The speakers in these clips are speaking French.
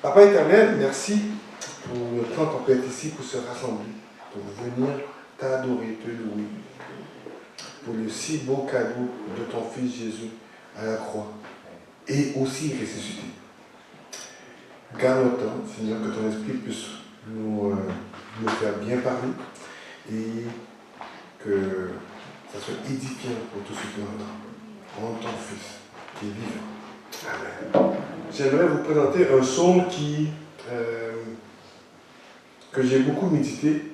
Papa éternel, merci pour le temps qu'on peut être ici pour se rassembler, pour venir t'adorer, te louer, pour le si beau cadeau de ton Fils Jésus à la croix et aussi ressuscité. Garde notre temps, Seigneur, que ton esprit puisse nous faire bien parler et que ça soit édifiant pour tous ceux qui l'entendent. En ton Fils qui est vivant. Amen. J'aimerais vous présenter un psaume que j'ai beaucoup médité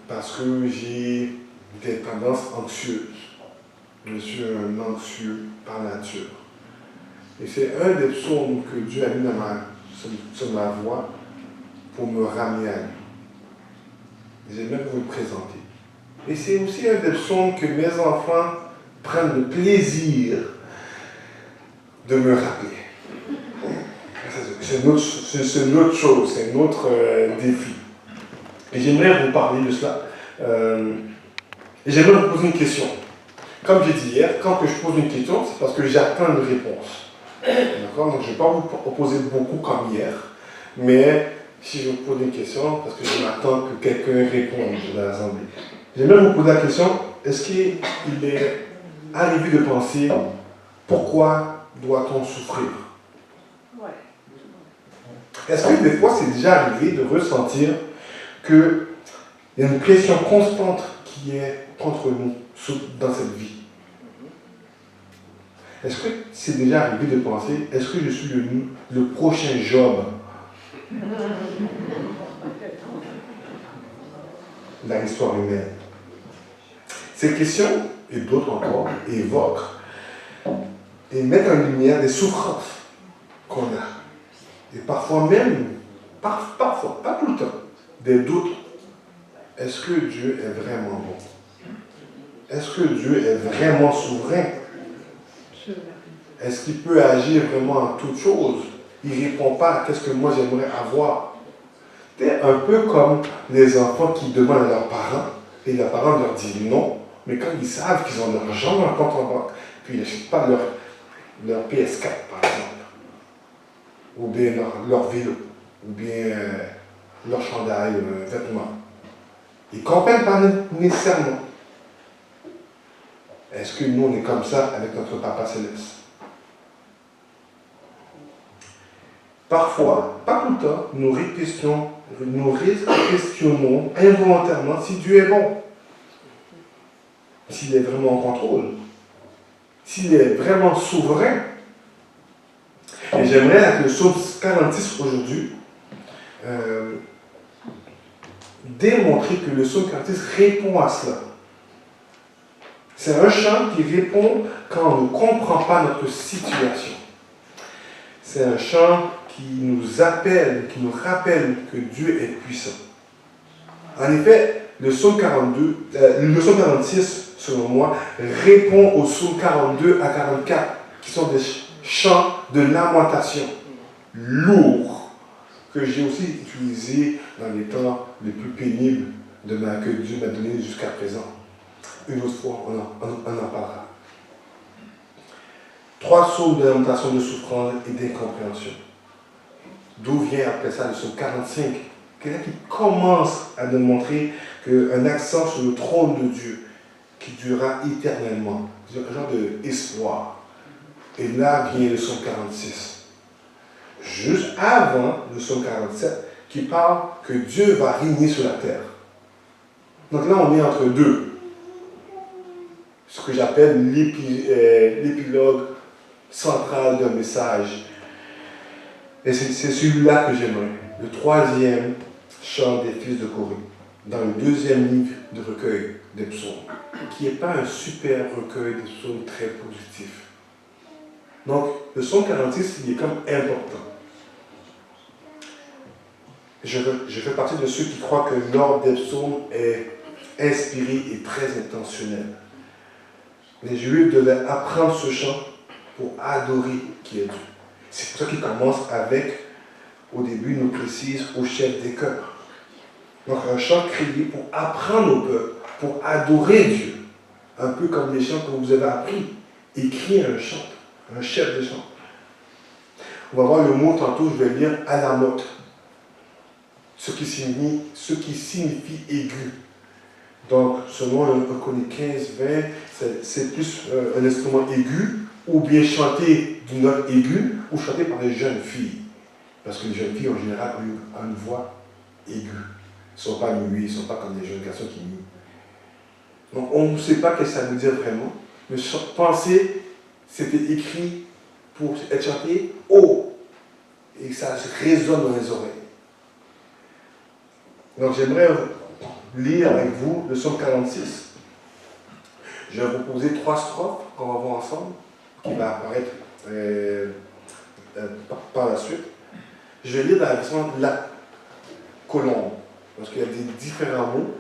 parce que j'ai des tendances anxieuses. Je suis un anxieux par nature. Et c'est un des psaumes que Dieu a mis sur ma voie pour me ramener à lui. J'aimerais vous le présenter. Et c'est aussi un des psaumes que mes enfants prennent le plaisir de me rappeler. C'est une autre chose, c'est un autre défi. Et j'aimerais vous parler de cela. Et j'aimerais vous poser une question. Comme j'ai dit hier, quand je pose une question, c'est parce que j'attends une réponse. D'accord? Donc je ne vais pas vous proposer beaucoup comme hier, mais si je vous pose une question, parce que je m'attends que quelqu'un réponde dans l'assemblée. J'aimerais vous poser la question, est-ce qu'il est arrivé de penser pourquoi doit-on souffrir? Est-ce que des fois c'est déjà arrivé de ressentir qu'il y a une pression constante qui est contre nous dans cette vie? Est-ce que c'est déjà arrivé de penser, est-ce que je suis le prochain Job dans l'histoire humaine? Ces questions, et d'autres encore, évoquent et mettent en lumière des souffrances qu'on a. Et parfois même, parfois, pas tout le temps, des doutes. Est-ce que Dieu est vraiment bon? Est-ce que Dieu est vraiment souverain? Est-ce qu'il peut agir vraiment en toutes choses? Il ne répond pas à ce que moi j'aimerais avoir. C'est un peu comme les enfants qui demandent à leurs parents, et leurs parents leur disent non, mais quand ils savent qu'ils ont l'argent dans le compte en banque, puis ils n'achètent pas leur PS4 par exemple, ou bien leur vélo, ou bien leur chandail, vêtements. Ils ne comprennent pas nécessairement. Est-ce que nous, on est comme ça avec notre Papa Céleste? Parfois, pas tout le temps, nous questionnons involontairement si Dieu est bon, s'il est vraiment en contrôle, s'il est vraiment souverain. Et j'aimerais avec le psaume 46 aujourd'hui démontrer que le psaume 46 répond à cela. C'est un chant qui répond quand on ne comprend pas notre situation. C'est un chant qui nous appelle, qui nous rappelle que Dieu est puissant. En effet, le psaume 46, selon moi, répond au psaume 42 à 44, qui sont des chants de lamentation lourds, que j'ai aussi utilisés dans les temps les plus pénibles que Dieu m'a donné jusqu'à présent. Une autre fois, on en parlera. 3 psaumes de lamentation, de souffrance et d'incompréhension. D'où vient après ça le psaume 45? Quelqu'un qui commence à nous montrer qu'un accent sur le trône de Dieu qui durera éternellement. C'est un genre d'espoir. Et là vient le psaume 46. Juste avant le psaume 47, qui parle que Dieu va régner sur la terre. Donc là, on est entre deux. Ce que j'appelle l'épilogue central d'un message. Et c'est celui-là que j'aimerais. Le 3e chant des fils de Corée, dans le 2e livre de recueil des psaumes, qui n'est pas un super recueil des psaumes très positif. Donc, le psaume 46, il est comme important. Je fais partie de ceux qui croient que l'ordre des psaumes est inspiré et très intentionnel. Les Juifs devaient apprendre ce chant pour adorer qui est Dieu. C'est pour ça qu'il commence avec, au début, il nous précise, au chef des chœurs. Donc un chant créé pour apprendre au peuple, pour adorer Dieu. Un peu comme les chants que vous avez appris. Écrit un chant, un chef de chant. On va voir le mot tantôt, je vais lire alamote, ce qui signifie aigu. Donc, selon un connaît 15-20, c'est plus un instrument aigu, ou bien chanté d'une note aiguë, ou chanté par des jeunes filles. Parce que les jeunes filles, en général, ont une voix aiguë. Ils ne sont pas muets, ils ne sont pas comme des jeunes garçons qui muent. Donc, on ne sait pas ce que ça veut dire vraiment. Mais pensez, c'était écrit pour être chanté haut. Et ça résonne dans les oreilles. Donc, j'aimerais lire avec vous le psaume 46. Je vais vous poser 3 strophes qu'on va voir ensemble, qui va apparaître par la suite. Je vais lire dans la version de la colombe, parce qu'il y a des différents mots.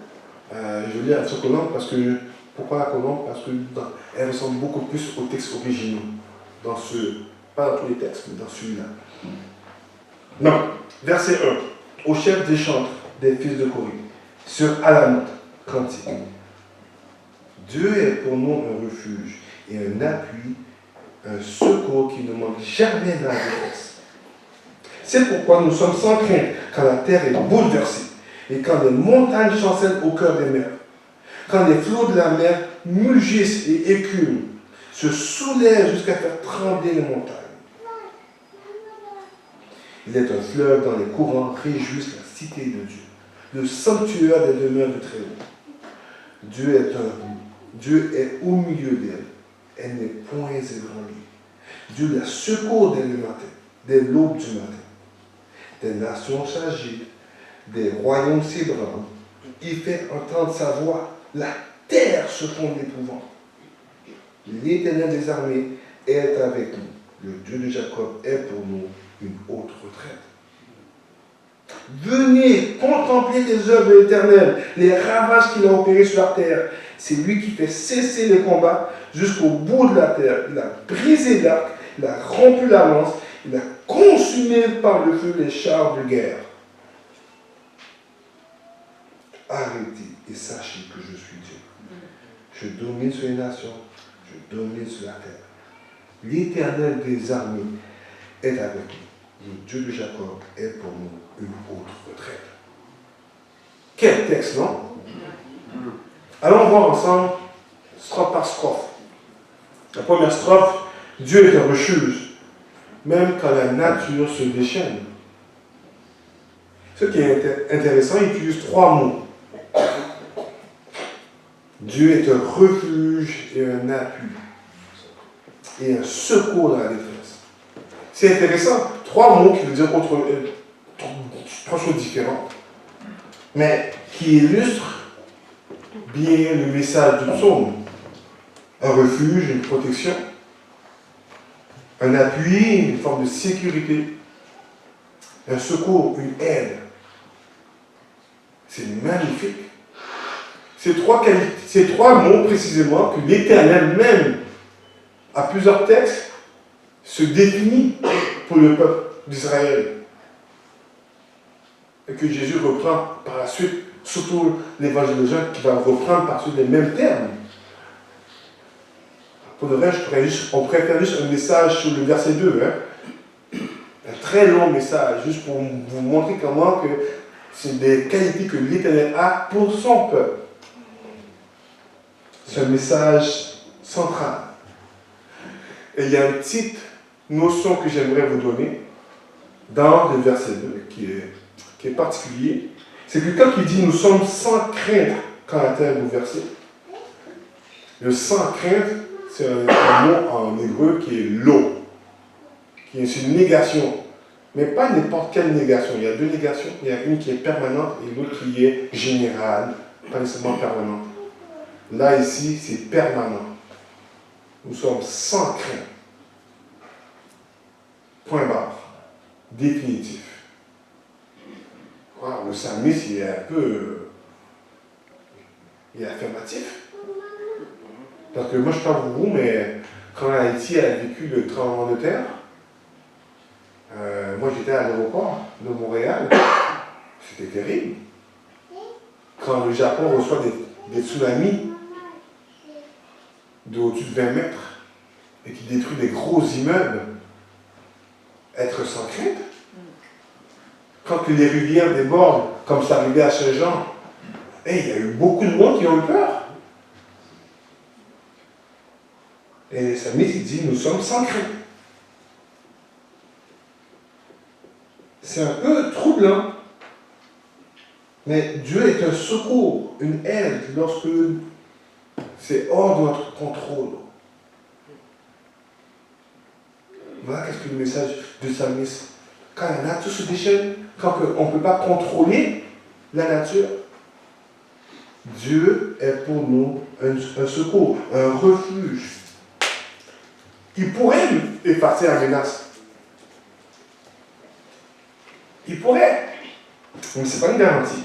Je vais lire la version colombe parce que, pourquoi la colombe? Parce qu'elle ressemble beaucoup plus aux textes originaux, pas dans tous les textes, mais dans celui-là. Non, verset 1. Au chef des chantres des fils de Corée, sur Alamoth, cantique. Dieu est pour nous un refuge et un appui, un secours qui ne manque jamais dans la détresse. C'est pourquoi nous sommes sans crainte quand la terre est bouleversée et quand les montagnes chancellent au cœur des mers, quand les flots de la mer mugissent et écument, se soulèvent jusqu'à faire trembler les montagnes. Il est un fleuve dans les courants, réjouissent la cité de Dieu, le sanctuaire des demeures du Très-Haut. Dieu est au milieu d'elle, elle n'est point ébranlée. Dieu la secourt dès l'aube du matin. Des nations s'agitent, des royaumes s'ébranlent. Il fait entendre sa voix, la terre se fond d'épouvante. L'Éternel des armées est avec nous. Le Dieu de Jacob est pour nous une haute retraite. Venez contempler les œuvres de l'Éternel, les ravages qu'il a opérés sur la terre. C'est lui qui fait cesser les combats jusqu'au bout de la terre. Il a brisé l'arc, il a rompu la lance, il a consumé par le feu les chars de guerre. Arrêtez et sachez que je suis Dieu. Je domine sur les nations, je domine sur la terre. L'Éternel des armées est avec nous. Le Dieu de Jacob est pour nous une haute retraite. Quel texte, non? Allons voir ensemble, strophe par strophe. La première strophe, Dieu est un refuge, même quand la nature se déchaîne. Ce qui est intéressant, il utilise 3 mots. Dieu est un refuge et un appui, et un secours dans la détresse. C'est intéressant, 3 mots qui veulent dire 3 choses différentes, mais qui illustrent bien le message du psaume. Un refuge, une protection, un appui, une forme de sécurité, un secours, une aide. C'est magnifique. Ces 3 mots précisément que l'Éternel même, à plusieurs textes, se définit pour le peuple d'Israël. Et que Jésus reprend par la suite, surtout l'évangile de Jean qui va reprendre par suite les mêmes termes. Pour le reste, on pourrait faire juste un message sur le verset 2. Un très long message, juste pour vous montrer comment que c'est des qualités que l'Éternel a pour son peuple. C'est un message central. Et il y a une petite notion que j'aimerais vous donner dans le verset 2 qui est particulier. C'est que quand il dit nous sommes sans crainte quand la terre est bouleversée, le sans crainte, c'est un mot en hébreu qui est lo, qui est une négation. Mais pas n'importe quelle négation. Il y a 2 négations. Il y a une qui est permanente et l'autre qui est générale, pas nécessairement permanente. Là, ici, c'est permanent. Nous sommes sans crainte. Point barre. Définitif. Wow, le psalmiste, il est un peu... il est affirmatif. Parce que moi, je ne sais pas pour vous, mais quand Haïti a vécu le tremblement de terre, moi, j'étais à l'aéroport de Montréal. C'était terrible. Quand le Japon reçoit des tsunamis d'au-dessus de 20 mètres et qui détruit des gros immeubles, être sans crainte. Quand les rivières débordent, comme c'est arrivé à Saint-Jean, il y a eu beaucoup de monde qui ont eu peur. Et le psalmiste il dit, nous sommes sans crainte. C'est un peu troublant. Mais Dieu est un secours, une aide lorsque c'est hors de notre contrôle. Voilà qu'est-ce que le message du psalmiste. Quand la nature se déchaîne, quand on ne peut pas contrôler la nature, Dieu est pour nous un secours, un refuge. Il pourrait effacer la menace. Il pourrait, mais ce n'est pas une garantie.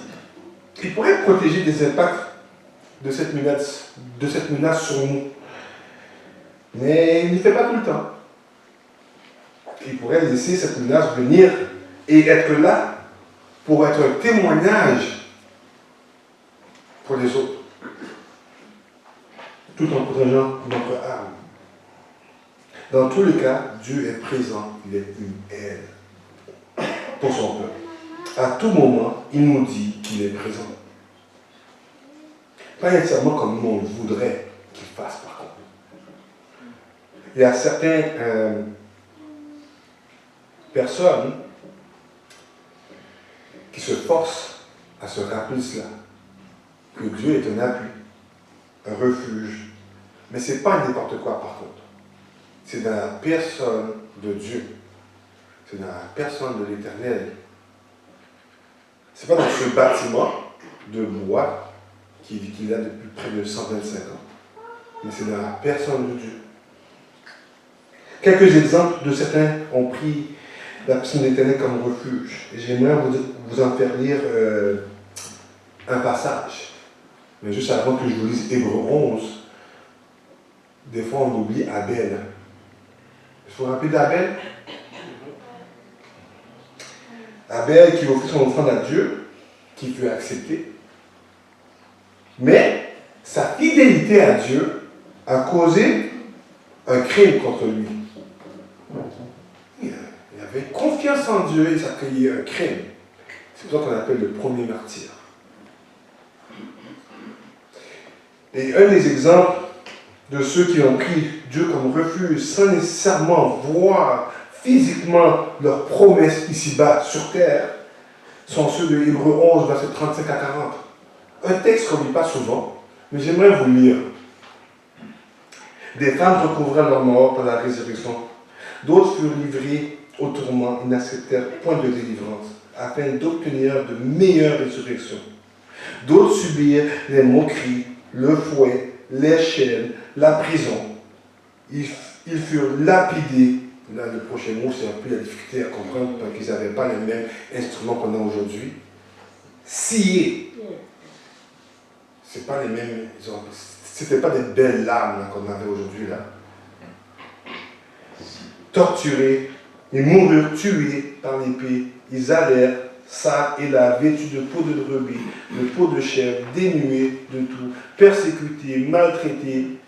Il pourrait protéger des impacts de cette menace sur nous. Mais il ne le fait pas tout le temps. Il pourrait laisser cette menace venir et être là pour être un témoignage pour les autres, tout en protégeant notre âme. Dans tous les cas, Dieu est présent, il est une aide pour son peuple. À tout moment, il nous dit qu'il est présent. Pas nécessairement comme nous on le voudrait qu'il fasse par contre. Il y a certaines personnes qui se forcent à se rappeler cela, que Dieu est un appui, un refuge. Mais ce n'est pas n'importe quoi par contre. C'est dans la personne de Dieu. C'est dans la personne de l'Éternel. Ce n'est pas dans ce bâtiment de bois qui est là depuis près de 125 ans. Mais c'est dans la personne de Dieu. Quelques exemples de certains ont pris la personne de l'Éternel comme refuge. Et j'aimerais vous en faire lire un passage. Mais juste avant que je vous lise Hébreux 11, des fois on oublie Abel. Il faut rappeler d'Abel. Abel qui offrit son offrande à Dieu, qui fut accepté. Mais sa fidélité à Dieu a causé un crime contre lui. Il avait confiance en Dieu et ça a créé un crime. C'est pour ça qu'on appelle le premier martyr. Et un des exemples de ceux qui ont pris Dieu comme refuge sans nécessairement voir physiquement leurs promesses ici-bas sur terre sont ceux de Hébreux 11, versets 35 à 40. Un texte qu'on ne lit pas souvent, mais j'aimerais vous le lire. Des femmes recouvrèrent leur mort par la résurrection. D'autres furent livrés au tourment et n'acceptèrent point de délivrance, afin d'obtenir de meilleures résurrections. D'autres subirent les moqueries, le fouet, les chaînes, la prison. Ils furent lapidés. Là, le prochain mot, c'est un peu la difficulté à comprendre parce qu'ils n'avaient pas les mêmes instruments qu'on a aujourd'hui. Sciés. C'est pas les mêmes. C'était pas des belles lames qu'on avait aujourd'hui là. Torturés. Ils moururent tués par l'épée. Ils allèrent ça et là, vêtus de peau de brebis, de peau de chèvre, dénués de tout, persécutés, maltraités,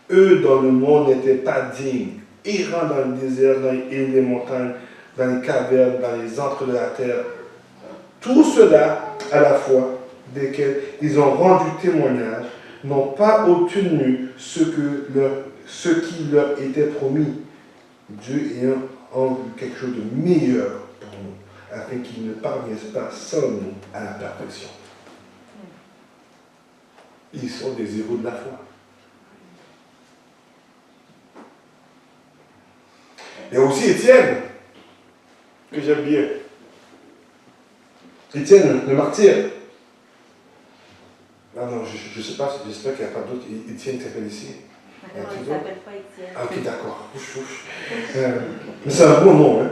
eux dont le monde n'était pas digne, errant dans le désert, dans les montagnes, dans les cavernes, dans les antres de la terre. Tout cela, à la fois, desquels ils ont rendu témoignage, n'ont pas obtenu ce qui leur était promis, Dieu ayant en vue quelque chose de meilleur pour nous, afin qu'ils ne parviennent pas sans nous à la perfection. Ils sont des héros de la foi. Il y a aussi Étienne, que j'aime bien. Étienne, le martyr. Ah non, je ne sais pas, j'espère qu'il n'y a pas d'autres Étienne qui s'appelle ici. Non, il ne s'appelle pas Étienne. Ah, ok, d'accord. Mais c'est un bon nom, hein.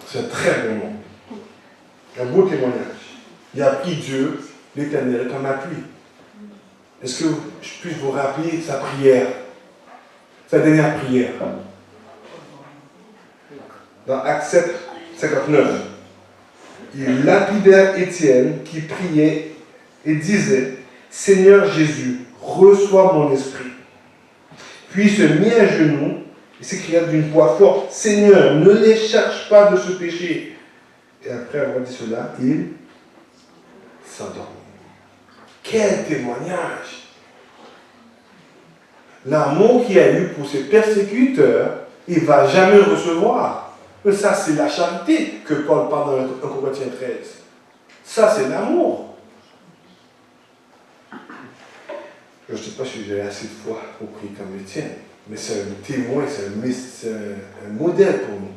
C'est un très bon nom. Un beau témoignage. Il a pris Dieu, l'Éternel, comme appui. Est-ce que je puisse vous rappeler sa prière, sa dernière prière? Dans Actes 7, 59, ils lapidèrent Étienne qui priait et disait, Seigneur Jésus, reçois mon esprit. Puis se mit à genoux, Il s'écria d'une voix forte, Seigneur, ne les cherche pas de ce péché. Et après avoir dit cela, il s'endormit. Quel témoignage! L'amour qu'il a eu pour ses persécuteurs, il ne va jamais recevoir. Mais ça, c'est la charité que Paul parle dans 1 Corinthiens 13. Ça, c'est l'amour. Je ne sais pas si j'ai assez de foi pour prier comme Étienne, mais c'est un témoin, c'est un modèle pour nous.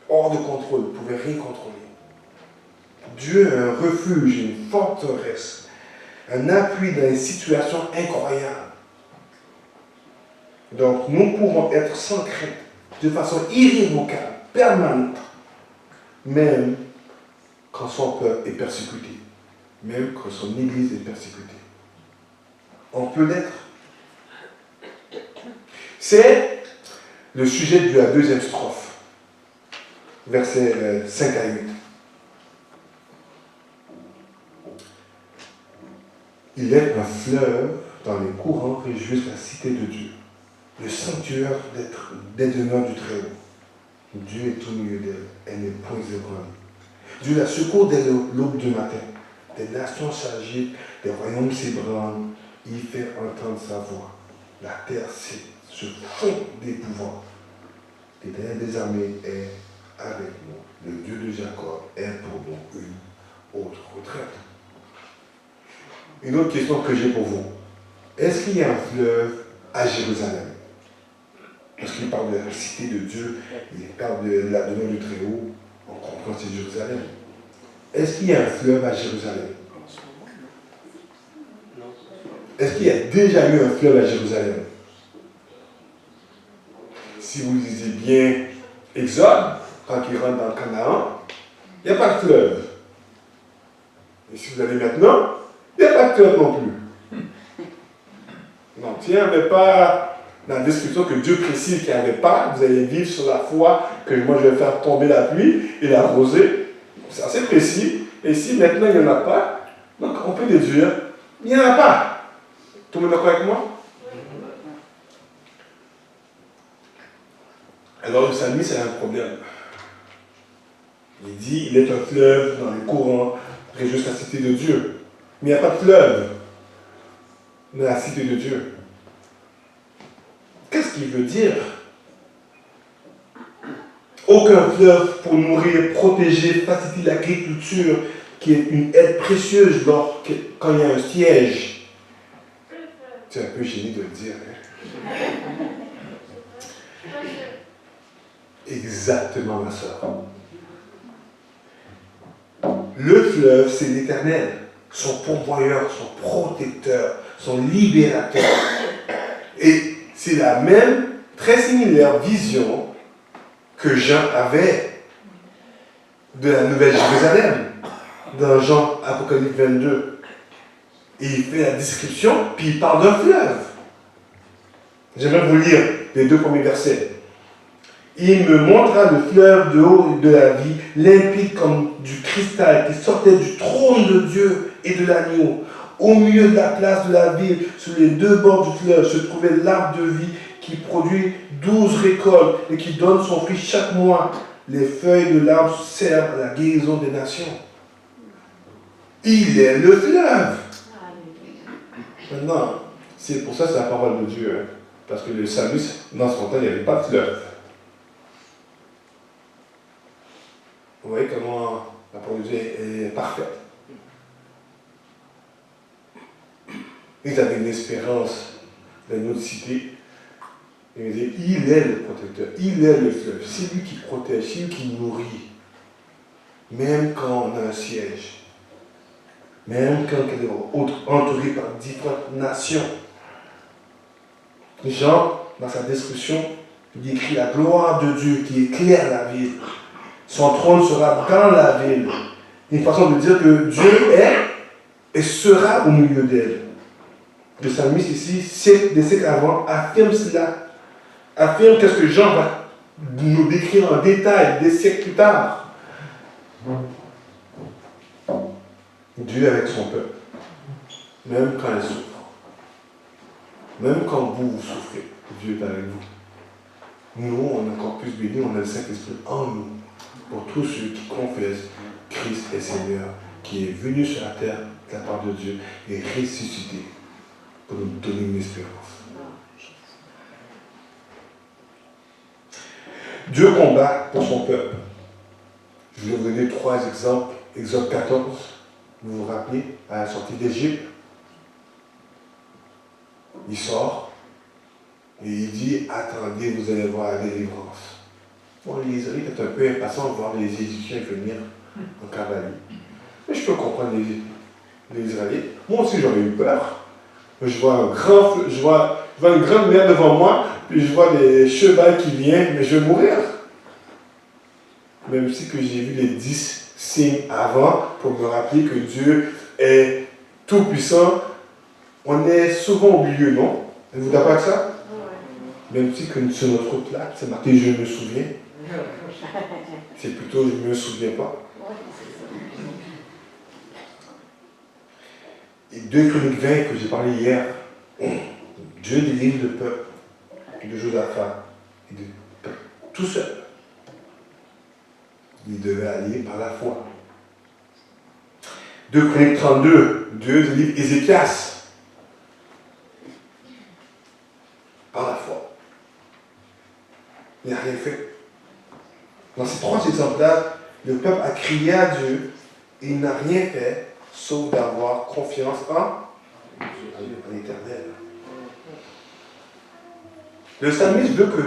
Hors de contrôle, il ne pouvait rien contrôler. Dieu est un refuge, une forteresse, un appui dans les situations incroyables. Donc, nous pouvons être sans crainte, de façon irrévocable, permanente, même quand son peuple est persécuté, même quand son Église est persécutée. On peut l'être. C'est le sujet de la deuxième strophe, versets 5 à 8. Il est un fleuve dans les courants réjouissent la cité de Dieu, le sanctuaire des demeures du Très-Haut. Dieu est au milieu d'elle, elle n'est point ébranlée. Dieu la secourt dès l'aube du matin. Des nations s'agitent, des royaumes s'ébranlent, il fait entendre sa voix. La terre se fond d'épouvante. L'Éternel des armées est avec nous. Le Dieu de Jacob est pour nous une autre retraite. Une autre question que j'ai pour vous. Est-ce qu'il y a un fleuve à Jérusalem? Parce qu'il parle de la cité de Dieu, il parle de la demeure du Très-Haut, on comprend que c'est Jérusalem. Est-ce qu'il y a un fleuve à Jérusalem? Est-ce qu'il y a déjà eu un fleuve à Jérusalem? Si vous lisez bien Exode, quand il rentre dans le Canaan, il n'y a pas de fleuve. Et si vous allez maintenant, il n'y a pas de fleuve non plus. Donc, s'il n'y avait pas dans la description que Dieu précise qu'il n'y avait pas, vous allez vivre sur la foi que moi je vais faire tomber la pluie et l'arroser. C'est assez précis. Et si maintenant il n'y en a pas, donc on peut déduire, il n'y en a pas. Tout le monde est d'accord avec moi? Alors le psalmiste a un problème. Il dit, il est un fleuve dans les courants, réjouissent la cité de Dieu. Mais il n'y a pas de fleuve dans la cité de Dieu. Qu'est-ce qu'il veut dire? Aucun fleuve pour nourrir, protéger, faciliter l'agriculture, qui est une aide précieuse quand il y a un siège. C'est un peu gêné de le dire. Hein? Exactement, ma soeur. Le fleuve, c'est l'Éternel, son pourvoyeur, son protecteur, son libérateur. Et c'est la même, très similaire vision que Jean avait de la Nouvelle Jérusalem, dans Jean Apocalypse 22. Et il fait la description, puis il parle d'un fleuve. J'aimerais vous lire les 2 premiers versets. Il me montra le fleuve de haut de la vie, limpide comme du cristal, qui sortait du trône de Dieu et de l'agneau. Au milieu de la place de la ville, sur les 2 bords du fleuve, se trouvait l'arbre de vie qui produit 12 récoltes et qui donne son fruit chaque mois. Les feuilles de l'arbre servent à la guérison des nations. Il est le fleuve. Maintenant, c'est pour ça que c'est la parole de Dieu. Hein, parce que le psalmiste, dans son temps, il n'y avait pas de fleuve. Vous voyez comment la parole de Dieu est parfaite. Ils avaient une espérance dans une autre cité. Ils disaient, il est le protecteur, il est le fleuve. C'est lui qui protège, c'est lui qui nourrit. Même quand on a un siège. Même quand on est entouré par différentes nations. Jean, dans sa description, il décrit la gloire de Dieu qui éclaire la ville. Son trône sera dans la ville. Une façon de dire que Dieu est et sera au milieu d'elle. Le psalmiste ici, des siècles avant, affirme cela. Affirme qu'est-ce que Jean va nous décrire en détail des siècles plus tard. Dieu avec son peuple, même quand il souffre. Même quand vous souffrez, Dieu est avec vous. Nous, on est encore plus bénis, on a le Saint-Esprit en nous. Pour tous ceux qui confessent Christ est Seigneur, qui est venu sur la terre de la part de Dieu et ressuscité pour nous donner une espérance. Dieu combat pour son peuple. Je vais vous donner 3 exemples. Exode 14, vous vous rappelez, à la sortie d'Égypte, il sort et il dit, attendez, vous allez voir la délivrance. Bon, les Israélites étaient un peu impatients de voir les Égyptiens venir en cavalerie. Mais je peux comprendre les Israélites. Moi aussi, j'aurais eu peur. Je vois une grande mer devant moi, puis je vois des chevaux qui viennent, mais je vais mourir. Même si que j'ai vu les 10 signes avant pour me rappeler que Dieu est tout puissant, on est souvent au milieu, non? Êtes-vous d'accord avec ça? Même si que sur notre route là, c'est marqué je me souviens. C'est plutôt je ne me souviens pas. Et 2 Chroniques 20 que j'ai parlé hier, Dieu délivre le peuple de Josaphat et de tout seul. Il devait aller par la foi. 2 Chroniques 32, Dieu délivre Ézéchias par la foi. Il n'a rien fait. Dans ces 3 exemples-là, le peuple a crié à Dieu et il n'a rien fait sauf d'avoir confiance en l'Éternel. Le psalmiste veut que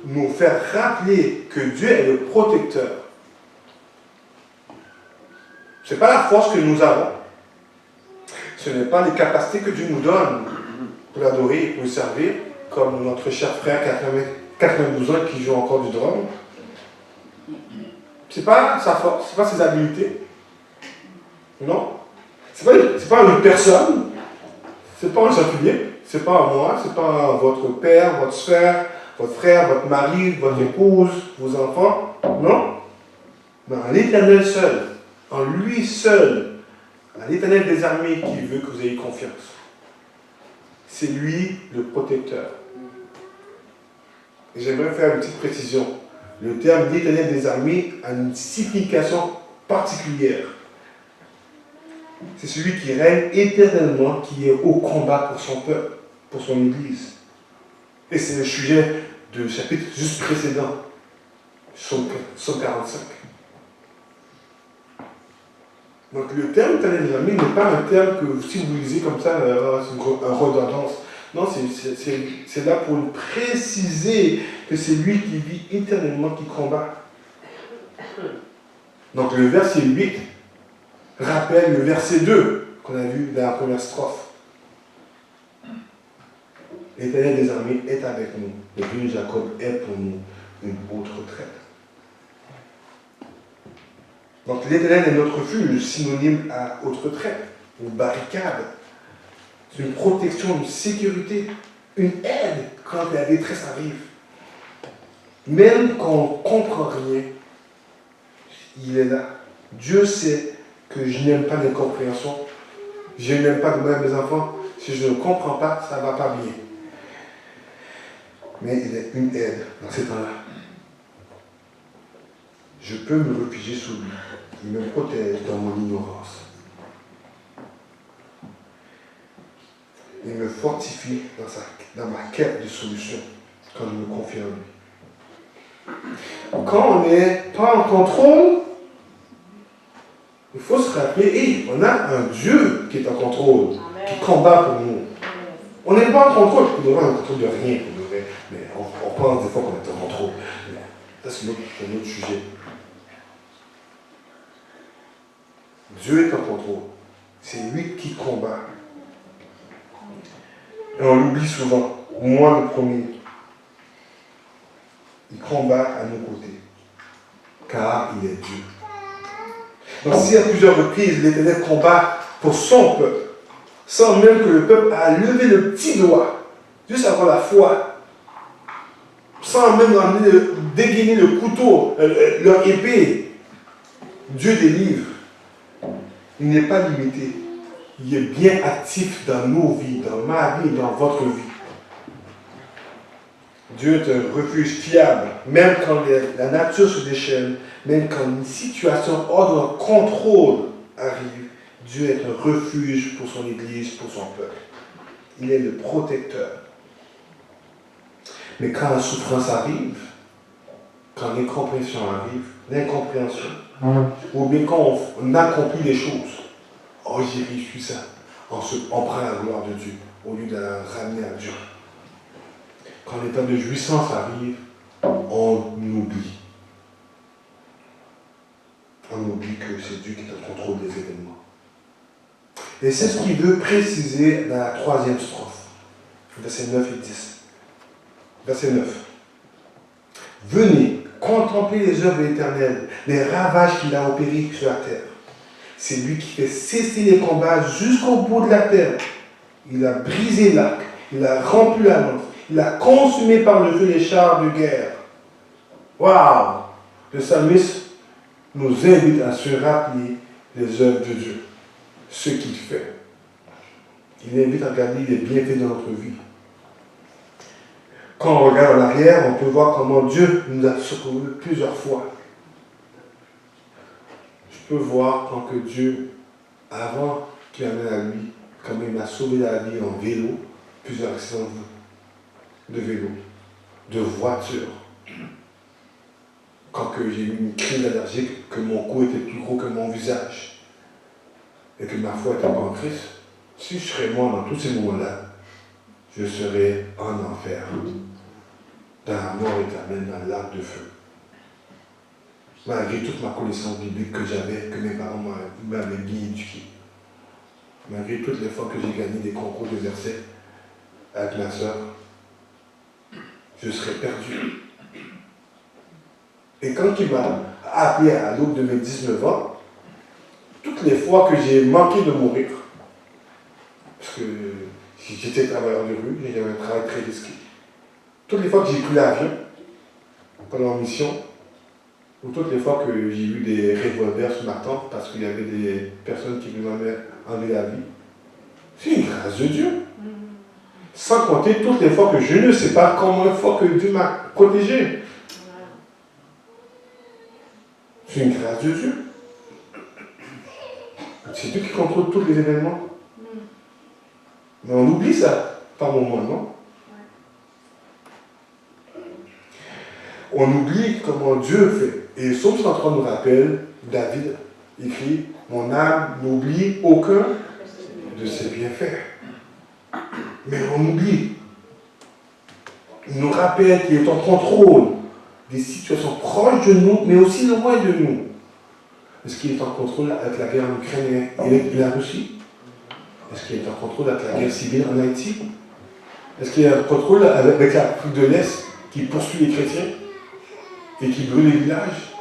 nous faire rappeler que Dieu est le protecteur. Ce n'est pas la force que nous avons. Ce n'est pas les capacités que Dieu nous donne pour l'adorer et pour le servir, comme notre cher frère 92 ans qui joue encore du drum. Ce n'est pas sa force, ce n'est pas ses habiletés. Non. Ce n'est pas une personne. Ce n'est pas un singulier. Ce n'est pas moi, ce n'est pas votre père, votre soeur, votre frère, votre mari, votre épouse, vos enfants. Non. Mais en l'Éternel seul, en lui seul, à l'Éternel des armées qui veut que vous ayez confiance. C'est lui le protecteur. Et j'aimerais faire une petite précision. Le terme l'Éternel des armées a une signification particulière. C'est celui qui règne éternellement, qui est au combat pour son peuple, pour son Église. Et c'est le sujet du chapitre juste précédent, Psaume 45. Donc le terme éternel des armées n'est pas un terme que si vous lisez comme ça, c'est une redondance. Non, c'est là pour nous préciser que c'est lui qui vit éternellement, qui combat. Donc le verset 8 rappelle le verset 2 qu'on a vu dans la première strophe. L'Éternel des armées est avec nous. Le Dieu de Jacob est pour nous une haute retraite. Donc l'Éternel est notre refuge, synonyme à haute retraite, ou barricade. C'est une protection, une sécurité, une aide quand la détresse arrive. Même quand on ne comprend rien, il est là. Dieu sait que je n'aime pas l'incompréhension. Je n'aime pas de mal mes enfants. Si je ne comprends pas, ça ne va pas bien. Mais il est une aide dans ces temps-là. Je peux me réfugier sous lui. Il me protège dans mon ignorance. Il me fortifie dans ma quête de solution quand je me confie en lui. Quand on n'est pas en contrôle, il faut se rappeler, on a un Dieu qui est en contrôle, qui combat pour nous. On n'est pas en contrôle, on n'est pas en contrôle de rien, mais on pense des fois qu'on est en contrôle. Ça, c'est un autre sujet. Dieu est en contrôle. C'est lui qui combat. Et on l'oublie souvent. Moi, le premier. Il combat à nos côtés. Car il est Dieu. Donc, si à plusieurs reprises, l'Éternel combat pour son peuple, sans même que le peuple a levé le petit doigt, juste avoir la foi, sans même dégainer le couteau, leur épée, Dieu délivre. Il n'est pas limité. Il est bien actif dans nos vies, dans ma vie, dans votre vie. Dieu est un refuge fiable, même quand la nature se déchaîne, même quand une situation hors de contrôle arrive. Dieu est un refuge pour son Église, pour son peuple. Il est le protecteur. Mais quand la souffrance arrive, quand l'incompréhension arrive, ou bien quand on accomplit les choses, oh j'ai réussi ça, on prend la gloire de Dieu, au lieu de la ramener à Dieu. Quand l'état de jouissance arrive, on oublie. On oublie que c'est Dieu qui est au contrôle des événements. Et c'est ce qu'il veut préciser dans la 3e strophe, versets 9 et 10. Verset 9. Venez, contemplez les œuvres de l'Éternel, les ravages qu'il a opérés sur la terre. C'est lui qui fait cesser les combats jusqu'au bout de la terre. Il a brisé l'arc, il a rompu la lance, il a consumé par le feu les chars de guerre. Waouh! Le psalmiste nous invite à se rappeler les œuvres de Dieu, ce qu'il fait. Il invite à regarder les bienfaits de notre vie. Quand on regarde en arrière, on peut voir comment Dieu nous a secourus plusieurs fois. Je peux voir quand que Dieu, avant qu'il amène à lui, comment il m'a sauvé la vie en vélo, plusieurs accidents de vélo, de voiture. Quand que j'ai eu une crise allergique, que mon cou était plus gros que mon visage, et que ma foi était pas en Christ, si je serais mort dans tous ces moments-là, je serais en enfer, dans la mort éternelle, dans le lac de feu. Malgré toute ma connaissance biblique que j'avais, que mes parents m'avaient bien éduqué. Malgré toutes les fois que j'ai gagné des concours de versets avec ma soeur, je serais perdu. Et quand il m'a appelé à l'aube de mes 19 ans, toutes les fois que j'ai manqué de mourir, parce que j'étais travailleur de rue, j'avais un travail très risqué. Toutes les fois que j'ai pris l'avion, pendant la mission, ou toutes les fois que j'ai eu des revolvers sur ma tente parce qu'il y avait des personnes qui voulaient enlever la vie, c'est une grâce de Dieu. Sans compter toutes les fois que je ne sais pas combien de fois que Dieu m'a protégé. C'est une grâce de Dieu. C'est Dieu qui contrôle tous les événements. Mais on oublie ça par moment, non? On oublie comment Dieu fait. Et Psaume 103 nous rappelle, David écrit, mon âme n'oublie aucun de ses bienfaits. Mais on oublie. Il nous rappelle qu'il est en contrôle des situations proches de nous, mais aussi loin de nous. Est-ce qu'il est en contrôle avec la guerre en Ukraine et la Russie? Est-ce qu'il est en contrôle avec la guerre civile en Haïti? Est-ce qu'il est en contrôle avec l'Afrique de l'Est qui poursuit les chrétiens et qui brûle les villages?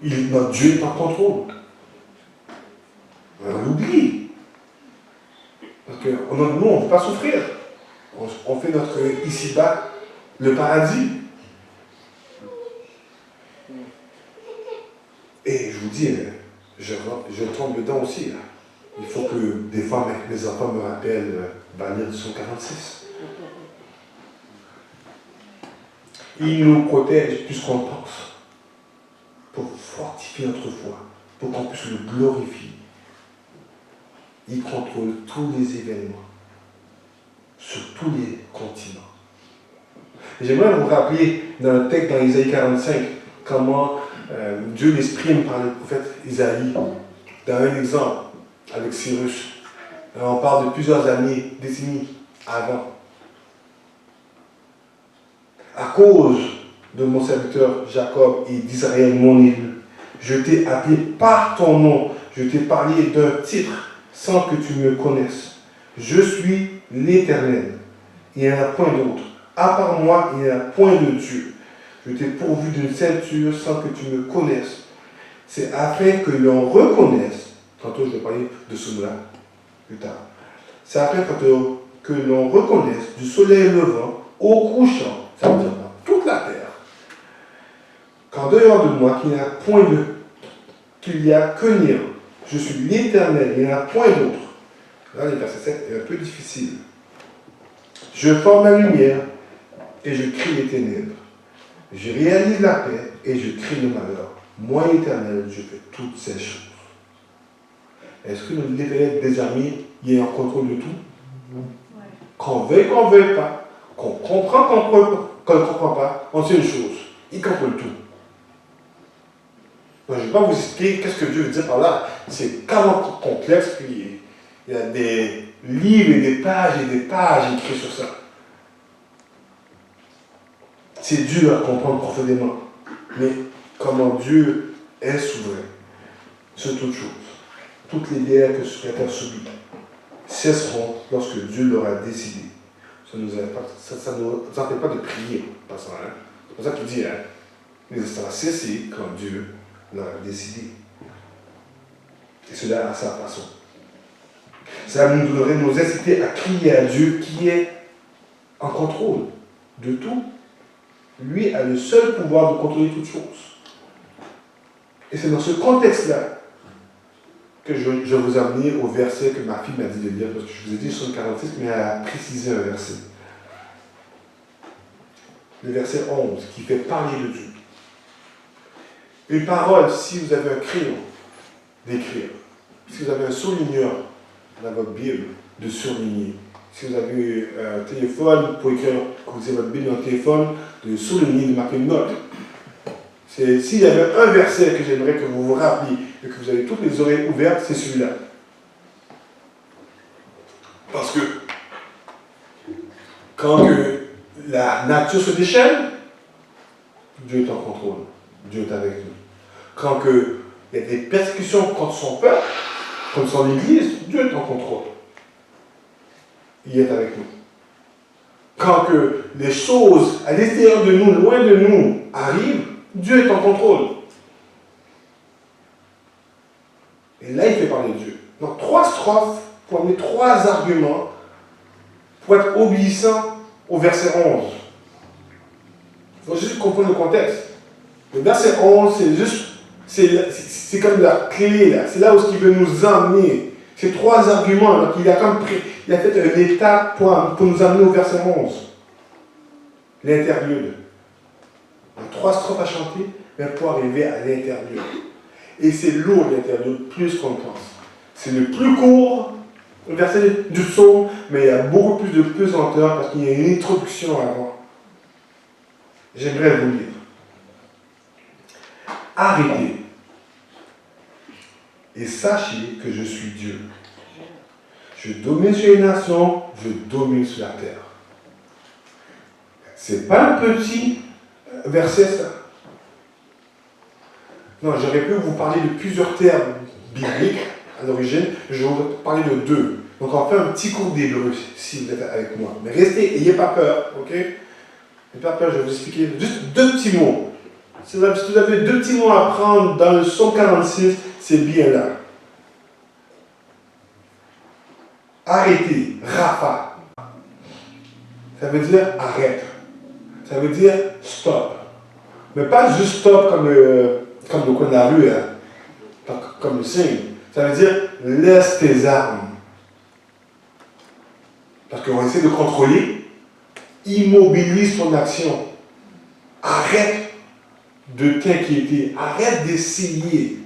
Notre Dieu est en contrôle. On l'oublie. Parce que nous, on ne veut pas souffrir. On fait notre ici-bas le paradis. Et je vous dis, je tombe dedans aussi. Il faut que des fois mes enfants me rappellent Bannière 146. Il nous protège plus qu'on pense pour fortifier notre foi, pour qu'on puisse le glorifier. Il contrôle tous les événements sur tous les continents. J'aimerais vous rappeler dans le texte dans Isaïe 45 comment Dieu l'exprime par le prophète Isaïe dans un exemple avec Cyrus. On parle de plusieurs années, décennies avant. À cause de mon serviteur Jacob et d'Israël, mon élu, je t'ai appelé par ton nom, je t'ai parlé d'un titre sans que tu me connaisses. Je suis l'Éternel, il n'y en a point d'autre. À part moi, il n'y a point de Dieu. Je t'ai pourvu d'une ceinture sans que tu me connaisses. C'est afin que l'on reconnaisse, tantôt je vais parler de ce mot-là plus tard, c'est afin que l'on reconnaisse du soleil levant au couchant, ça veut dire dans toute la terre, qu'en dehors de moi, qu'il n'y a que néant. Je suis l'Éternel, il n'y en a point d'autre. Là, le verset 7 est un peu difficile. Je forme la lumière et je crie les ténèbres. Je réalise la paix et je crie le malheur. Moi, Éternel, je fais toutes ces choses. Est-ce que l'Éternel des armées, il est en contrôle de tout? Ouais. Qu'on veuille pas, qu'on comprend, qu'on ne comprend pas, on sait une chose, il contrôle tout. Donc, je ne vais pas vous expliquer qu'est-ce que Dieu veut dire par là. C'est carrément complexe, puis il y a des livres et des pages écrits sur ça. C'est dur à comprendre profondément. Mais comment Dieu est souverain sur toutes choses. Toutes les guerres que la terre subit cesseront lorsque Dieu l'aura décidé. Ça ne nous empêche pas de prier. C'est pour ça qu'il dit, mais ça va cesser quand Dieu l'aura décidé. Et cela à sa façon. Ça nous devrait nous inciter à crier à Dieu qui est en contrôle de tout. Lui a le seul pouvoir de contrôler toutes choses. Et c'est dans ce contexte-là que je vous ai amené au verset que ma fille m'a dit de lire, parce que je vous ai dit sur le 46, mais elle a précisé un verset. Le verset 11, qui fait parler de Dieu. Une parole, si vous avez un crayon, d'écrire. Si vous avez un surligneur dans votre Bible, de surligner. Si vous avez un téléphone, pour écrire, quand vous avez votre Bible dans le téléphone, de surligner, de marquer une note. S'il y avait un verset que j'aimerais que vous vous rappeliez et que vous avez toutes les oreilles ouvertes, c'est celui-là. Parce que quand la nature se déchaîne, Dieu est en contrôle. Dieu est avec nous. Quand il y a des persécutions contre son peuple, contre son Église, Dieu est en contrôle. Il est avec nous. Quand les choses à l'extérieur de nous, loin de nous, arrivent, Dieu est en contrôle. Et là, il fait parler de Dieu. Donc, 3 strophes pour amener 3 arguments pour être obéissant au verset 11. Il faut juste comprendre le contexte. Le verset 11, c'est comme la clé, là. C'est là où il veut nous emmener. Ces 3 arguments, donc il a fait un état pour nous amener au verset 11. L'interlude. Il y a 3 strophes à chanter, mais pour arriver à l'interlude. Et c'est lourd l'interlude, plus qu'on pense. C'est le plus court verset du psaume, mais il y a beaucoup plus de pesanteur parce qu'il y a une introduction avant. J'aimerais vous lire. Arrêtez et sachez que je suis Dieu. Je domine sur les nations, je domine sur la terre. C'est pas un petit verset, ça. Non, j'aurais pu vous parler de plusieurs termes bibliques à l'origine, je vais vous parler de 2. Donc on fait un petit cours d'hébreu si vous êtes avec moi. Mais restez, n'ayez pas peur, ok? N'ayez pas peur, je vais vous expliquer juste 2 petits mots. Si vous avez 2 petits mots à prendre dans le psaume 46, c'est bien là. Arrêtez, Rapha. Ça veut dire arrête. Ça veut dire stop. Mais pas juste stop comme le coin de la rue, hein, comme le signe. Ça veut dire laisse tes armes. Parce qu'on essaie de contrôler, immobilise ton action. Arrête de t'inquiéter. Arrête d'essayer.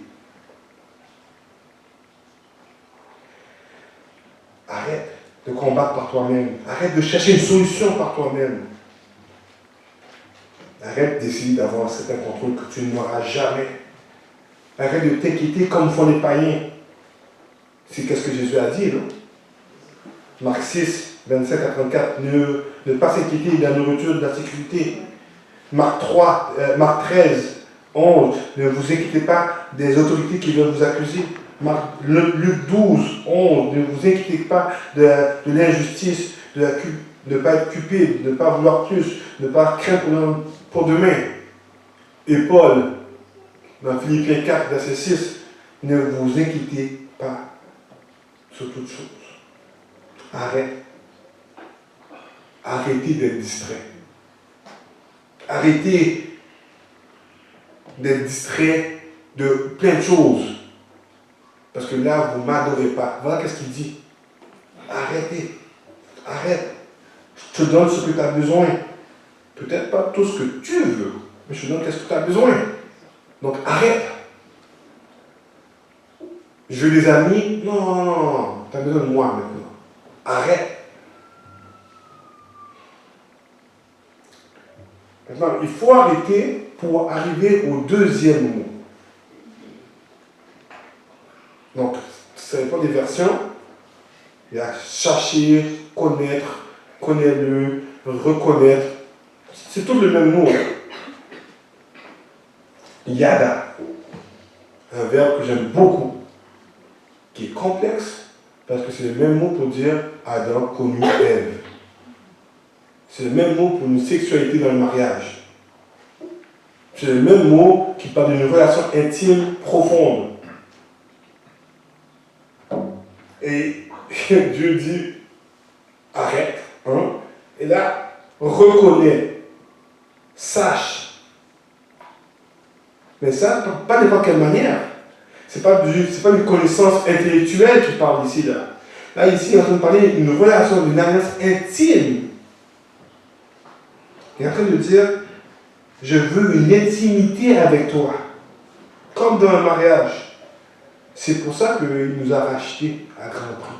Arrête de combattre par toi-même. Arrête de chercher une solution par toi-même. Arrête d'essayer d'avoir un certain contrôle que tu n'auras jamais. Arrête de t'inquiéter comme font les païens. C'est qu'est-ce que Jésus a dit, non? Marc 6, 25 à 34. Ne pas s'inquiéter de la nourriture, de la sécurité. Marc 13, 11. Ne vous inquiétez pas des autorités qui veulent vous accuser. Luc 12, 11. Ne vous inquiétez pas de l'injustice, de ne pas être cupide, de ne pas vouloir plus, de ne pas craindre pour demain. Et Paul, dans Philippiens 4, verset 6, ne vous inquiétez pas sur toutes choses. Arrêtez d'être distrait. Arrêtez d'être distrait de plein de choses. Parce que là, vous ne m'adorez pas. Voilà qu'est-ce qu'il dit. Arrêtez. Arrête. Je te donne ce que tu as besoin. peut-être pas tout ce que tu veux, mais je te donne qu'est-ce que tu as besoin. Donc arrête. Je veux des amis. Non, non, non, non. Tu as besoin de moi maintenant. Arrête. Maintenant, il faut arrêter pour arriver au deuxième mot. Donc, ça dépend des versions. Il y a chercher, connaître, connaître-le, reconnaître. C'est tout le même mot. Yada. Un verbe que j'aime beaucoup, qui est complexe, parce que c'est le même mot pour dire Adam connu Ève. C'est le même mot pour une sexualité dans le mariage. C'est le même mot qui parle d'une relation intime profonde. Et Dieu dit arrête, hein? Et là, reconnais, sache. Mais ça, pas n'importe quelle manière. C'est pas une connaissance intellectuelle qui parle ici, là. Là, ici, il est en train de parler d'une relation, d'une alliance intime. Il est en train de dire, je veux une intimité avec toi. Comme dans un mariage. C'est pour ça qu'il nous a rachetés à grand prix.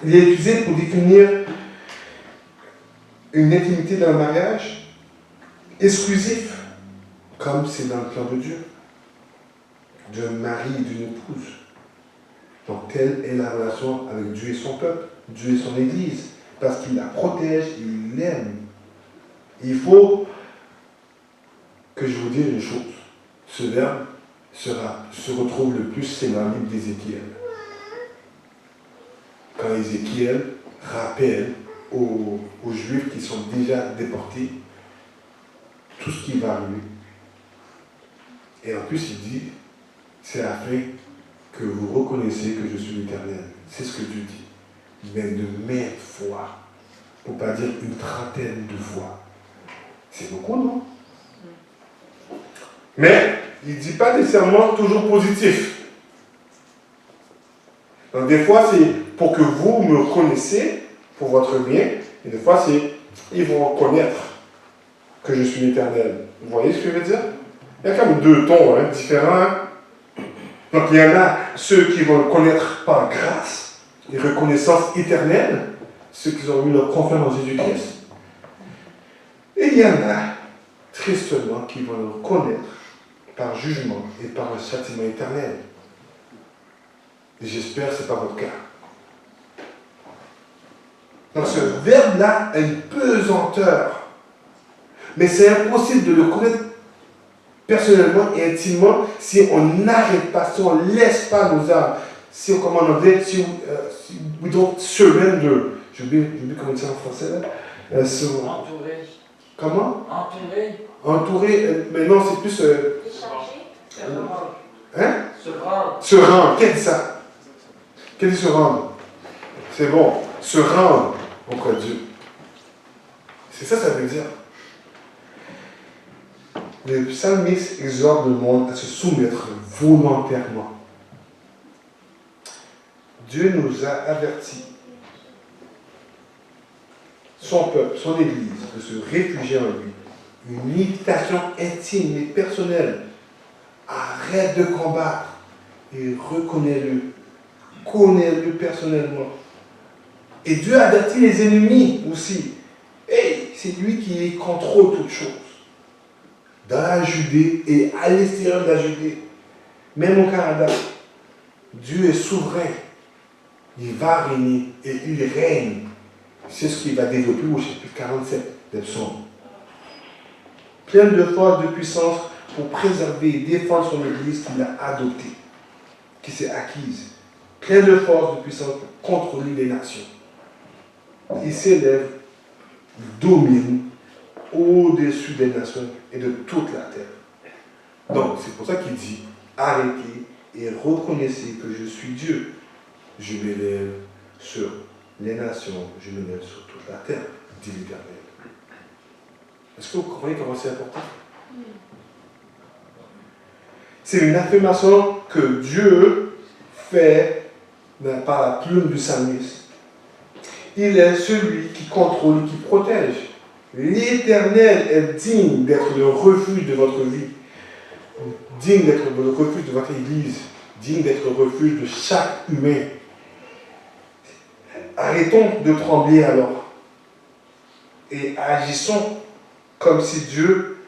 Il est utilisé pour définir une intimité dans le mariage exclusif, comme c'est dans le plan de Dieu, d'un mari et d'une épouse. Donc, telle est la relation avec Dieu et son peuple, Dieu et son Église, parce qu'il la protège, il l'aime. Il faut que je vous dise une chose. Ce verbe se retrouve le plus, c'est dans le livre d'Ézéchiel. Quand Ézéchiel rappelle aux Juifs qui sont déjà déportés tout ce qui va arriver. Et en plus, il dit, c'est afin que vous reconnaissiez que je suis l'Éternel. C'est ce que Dieu dit. Mais de maintes fois, pour ne pas dire une trentaine de fois. C'est beaucoup, non? Mais il ne dit pas nécessairement toujours positif. Donc des fois, c'est pour que vous me connaissiez, pour votre bien, et des fois, c'est ils vont reconnaître que je suis l'Éternel. Vous voyez ce que je veux dire? Il y a quand même deux tons différents. Donc il y en a ceux qui vont le connaître par grâce, et reconnaissance éternelle, ceux qui ont eu leur confiance en Jésus-Christ. Et il y en a, tristement, qui vont le reconnaître par jugement et par un châtiment éternel. Et j'espère que ce n'est pas votre cas. Donc ce verbe-là a une pesanteur. Mais c'est impossible de le connaître personnellement et intimement si on n'arrête pas, si on ne laisse pas nos âmes, si on commande en anglais, si we don't surrender. J'ai oublié comment dire en français là. Entouré. Comment? Entouré. Entouré, mais non, c'est plus. Hein? Se rendre. Se rendre. Qu'est-ce que c'est ça? Qu'est-ce que se rendre? C'est bon. Se rendre auprès de Dieu. C'est ça, ça veut dire. Le psalmiste exhorte le monde à se soumettre volontairement. Dieu nous a avertis, son peuple, son Église, de se réfugier en lui. Une méditation intime et personnelle. Arrête de combattre et reconnais-le. Connais-le personnellement. Et Dieu a averti les ennemis aussi. Et c'est lui qui contrôle toutes choses. Dans la Judée et à l'extérieur de la Judée. Même au Canada. Dieu est souverain. Il va régner et il règne. C'est ce qu'il va développer au chapitre 47 des psaumes. Plein de force, de puissance pour préserver et défendre son Église qu'il a adoptée, qui s'est acquise. Plein de force, de puissance pour contrôler les nations. Il s'élève, domine au-dessus des nations et de toute la terre. Donc, c'est pour ça qu'il dit, arrêtez et reconnaissez que je suis Dieu. Je m'élève sur les nations, je m'élève sur toute la terre, dit l'Éternel. Est-ce que vous comprenez comment c'est important? C'est une affirmation que Dieu fait par la plume du psalmiste. Il est celui qui contrôle et qui protège. L'Éternel est digne d'être le refuge de votre vie, digne d'être le refuge de votre Église, digne d'être le refuge de chaque humain. Arrêtons de trembler alors et agissons comme si Dieu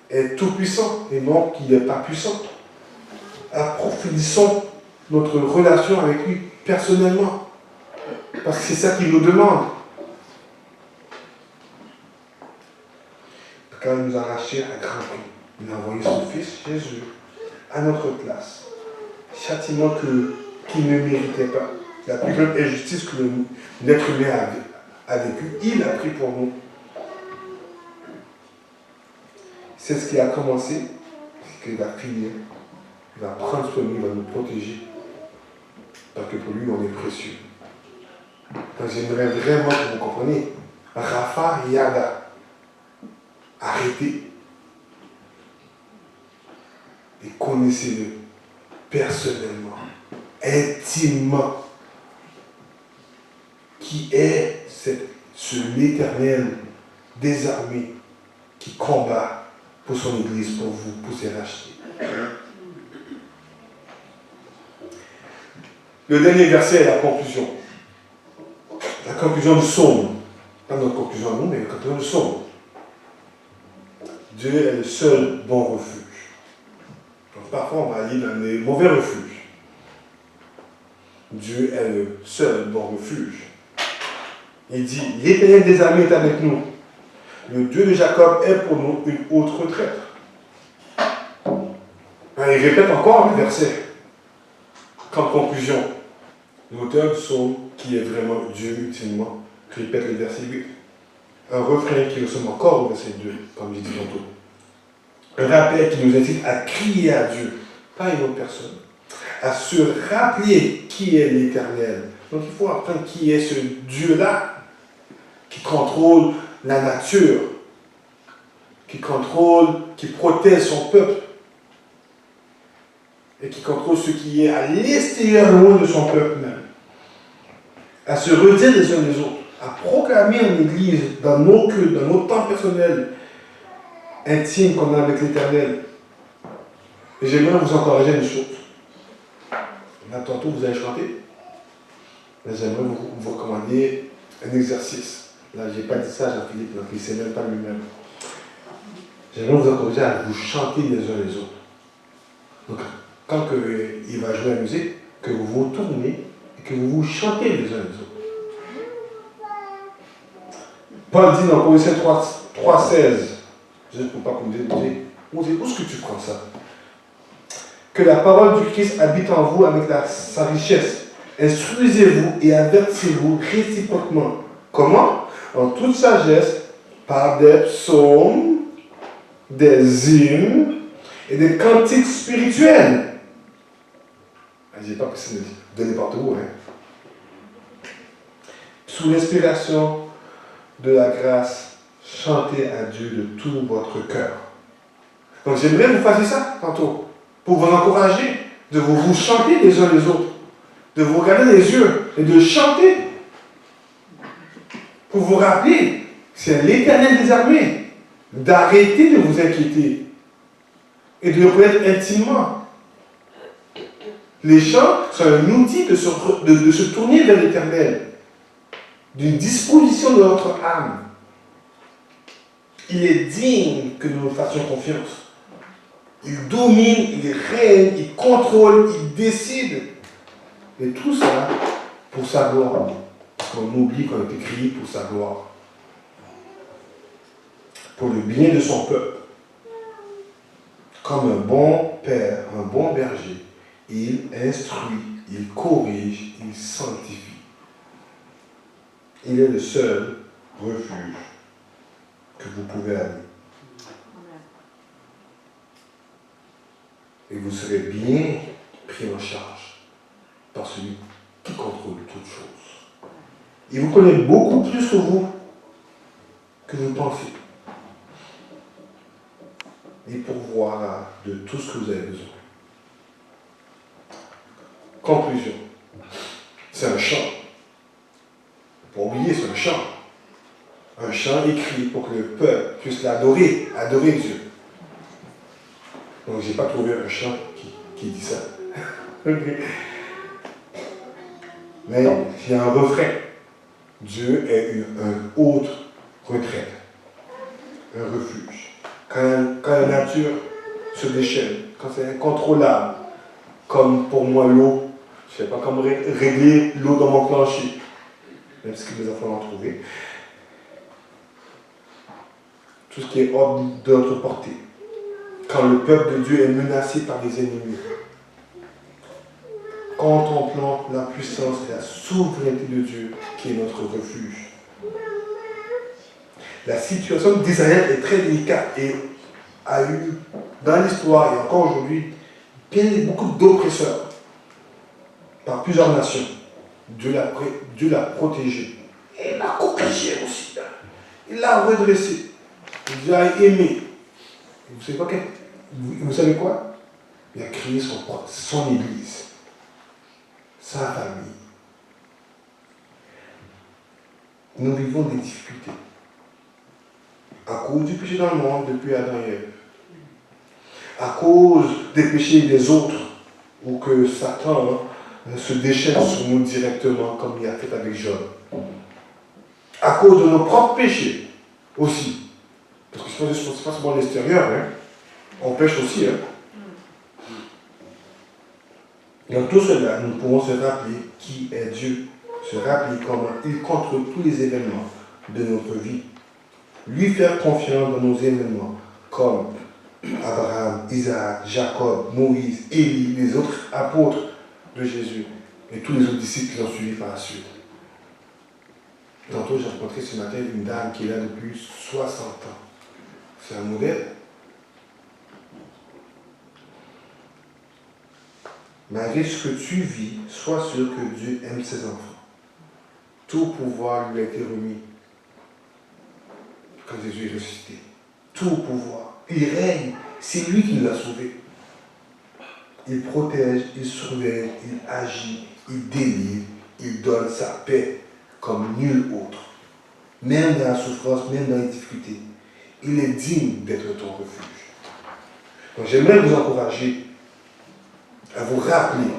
est tout-puissant et non qu'il n'est pas puissant. Approfondissons notre relation avec lui personnellement, parce que c'est ça qu'il nous demande. Car il nous a rachetés à grand prix. Il a envoyé son Fils Jésus à notre place. Châtiment qu'il ne méritait pas. La plus grande injustice que l'être humain a vécu, il a pris pour nous. C'est ce qui a commencé, c'est qu'il va prier, il va prendre soin de nous, il va nous protéger. Parce que pour lui, on est précieux. Donc j'aimerais vraiment que vous compreniez. Rapha Yada, arrêtez et connaissez-le personnellement, intimement. Qui est l'Éternel des armées qui combat pour son Église, pour vous, pour ses racheter. Le dernier verset est la conclusion. La conclusion du psaume. Pas notre conclusion à nous, mais la conclusion du psaume. Dieu est le seul bon refuge. Donc, parfois, on va aller dans les mauvais refuges. Dieu est le seul bon refuge. Il dit, l'Éternel des armées est avec nous. Le Dieu de Jacob est pour nous une haute retraite. Il répète encore le verset. Comme conclusion, l'auteur du psaume, qui est vraiment Dieu ultimement, répète le verset 8. Un refrain qui ressemble encore au verset 2, comme j'ai dit tantôt. Un rappel qui nous incite à crier à Dieu, pas à une autre personne, à se rappeler qui est l'Éternel. Donc il faut apprendre qui est ce Dieu-là, qui contrôle la nature, qui contrôle, qui protège son peuple, et qui contrôle ce qui est à l'extérieur loin de son peuple même. À se redire les uns les autres, à proclamer en Église, dans nos cultes, dans nos temps personnels, intimes qu'on a avec l'Éternel. Et j'aimerais vous encourager une chose. Là, tantôt, vous allez chanter. Mais j'aimerais vous recommander un exercice. Là, je n'ai pas dit ça à Jean-Philippe, donc il ne sait même pas lui-même. J'aimerais vous encourager à vous chanter les uns les autres. Donc, quand il va jouer la musique, que vous vous tournez et que vous vous chantez les uns les autres. Paul dit dans Colossiens 3,16, juste pour pas qu'on me dise, où est-ce que tu prends ça? Que la parole du Christ habite en vous avec sa richesse. Instruisez-vous et avertissez-vous réciproquement. Comment? En toute sagesse, par des psaumes, des hymnes et des cantiques spirituels. Je n'ai pas précisé de n'importe où. Sous l'inspiration de la grâce, chantez à Dieu de tout votre cœur. Donc j'aimerais que vous fassiez ça tantôt, pour vous encourager, de vous chanter les uns les autres, de vous regarder les yeux et de chanter, pour vous rappeler, c'est l'Éternel des armées, d'arrêter de vous inquiéter et de le connaître intimement. Les chants sont un outil de se tourner vers l'Éternel, d'une disposition de notre âme. Il est digne que nous nous fassions confiance. Il domine, il règne, il contrôle, il décide. Et tout ça pour sa gloire. Parce qu'on oublie qu'on a été créé pour sa gloire. Pour le bien de son peuple. Comme un bon père, un bon berger, il instruit, il corrige, il sanctifie. Il est le seul refuge que vous pouvez aller. Et vous serez bien pris en charge par celui qui contrôle toutes choses. Il vous connaît beaucoup plus que vous pensez. Il pourvoira de tout ce que vous avez besoin. Conclusion. C'est un chant. Pour oublier, c'est un chant. un chant écrit pour que le peuple puisse l'adorer, adorer Dieu. Donc, je n'ai pas trouvé un chant qui dit ça. Mais il y a un refrain. Dieu est une haute retraite, un refuge. Quand la nature se déchaîne, quand c'est incontrôlable, comme pour moi l'eau, je ne sais pas comment régler l'eau dans mon plancher, même si les enfants l'ont trouvé. Tout ce qui est hors de notre portée. Quand le peuple de Dieu est menacé par des ennemis, contemplant la puissance et la souveraineté de Dieu qui est notre refuge. La situation d'Israël est très délicate et a eu, dans l'histoire et encore aujourd'hui, beaucoup d'oppresseurs par plusieurs nations. Dieu l'a protégé. Et il l'a corrigé aussi. Il l'a redressé. Il l'a aimé. Et vous savez quoi? Il a créé son église, sa famille. Nous vivons des difficultés à cause du péché dans le monde depuis Adam et Ève, à cause des péchés des autres, ou que Satan se déchaîne sur nous directement comme il a fait avec Job, à cause de nos propres péchés aussi, parce que ce n'est pas seulement l'extérieur, hein. On pêche aussi. Hein. Dans tout cela, nous pouvons se rappeler qui est Dieu, se rappeler comment il contrôle tous les événements de notre vie, lui faire confiance dans nos événements, comme Abraham, Isaac, Jacob, Moïse, Élie, les autres apôtres de Jésus et tous les autres disciples qui l'ont suivi par la suite. Tantôt, j'ai rencontré ce matin une dame qui est là depuis 60 ans. C'est un modèle. Malgré ce que tu vis, sois sûr que Dieu aime ses enfants. Tout pouvoir lui a été remis quand Jésus est ressuscité. Tout pouvoir. Il règne. C'est lui qui nous a sauvés. Il protège, il surveille, il agit, il délivre, il donne sa paix comme nul autre. Même dans la souffrance, même dans les difficultés. Il est digne d'être ton refuge. Donc j'aimerais vous encourager à vous rappeler,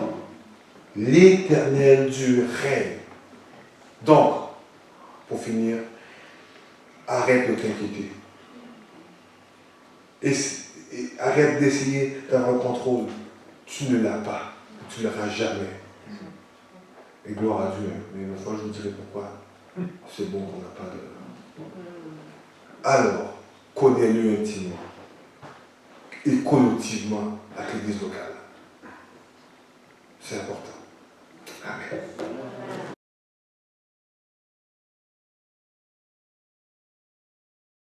l'Éternel Dieu règne. Donc, pour finir, arrête de t'inquiéter. Et arrête d'essayer d'avoir le contrôle. Tu ne l'as pas. Tu ne l'auras jamais. Et gloire à Dieu. Mais une fois, je vous dirai pourquoi. C'est bon qu'on n'a pas de... Alors, connais-le intimement. Et collectivement avec l'église locale. C'est important.